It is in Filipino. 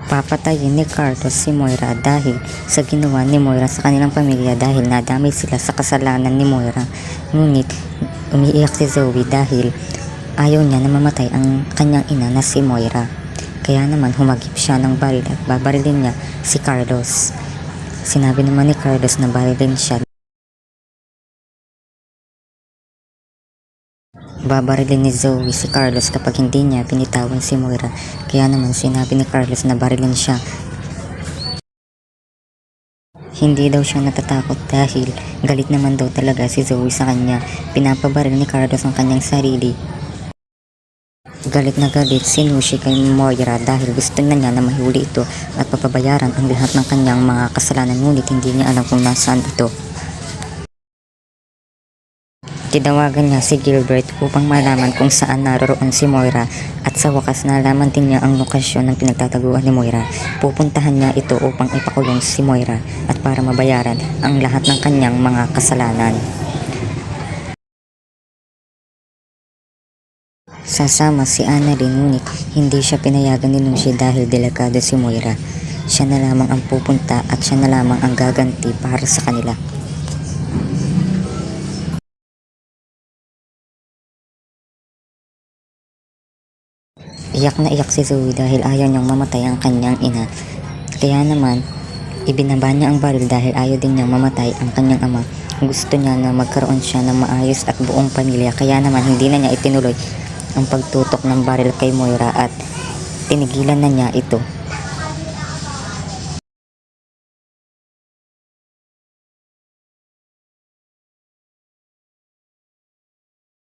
Papatayin ni Carlos si Moira dahil sa ginawa ni Moira sa kanilang pamilya dahil nadamay sila sa kasalanan ni Moira. Ngunit umiiyak si Zoe dahil ayaw niya na mamatay ang kanyang ina na si Moira. Kaya naman humagip siya ng baril at babarilin niya si Carlos. Sinabi naman ni Carlos na barilin siya. Babarilin ni Zoe si Carlos kapag hindi niya pinitawan si Moira. Kaya naman sinabi ni Carlos na barilin siya. Hindi daw siya natatakot dahil galit naman daw talaga si Zoe sa kanya. Pinapabaril ni Carlos ang kanyang sarili. Galit na galit si Nushi kay Moira dahil gusto na niya na mahuli ito at papabayaran ang lahat ng kanyang mga kasalanan, ngunit hindi niya alam kung nasaan ito. Tinawagan niya si Gilbert upang malaman kung saan naroroon si Moira at sa wakas nalaman din niya ang lokasyon ng pinagtataguan ni Moira. Pupuntahan niya ito upang ipakulong si Moira at para mabayaran ang lahat ng kanyang mga kasalanan. Sasama si Annalyn ngunit hindi siya pinayagan ni Nushi dahil delikado si Moira. Siya na lamang ang pupunta at siya na lamang ang gaganti para sa kanila. Iyak na iyak si Zoe dahil ayaw niyang mamatay ang kanyang ina. Kaya naman, ibinaba niya ang baril dahil ayaw din niyang mamatay ang kanyang ama. Gusto niya na magkaroon siya ng maayos at buong pamilya. Kaya naman hindi na niya itinuloy ang pagtutok ng baril kay Moira at tinigilan na niya ito.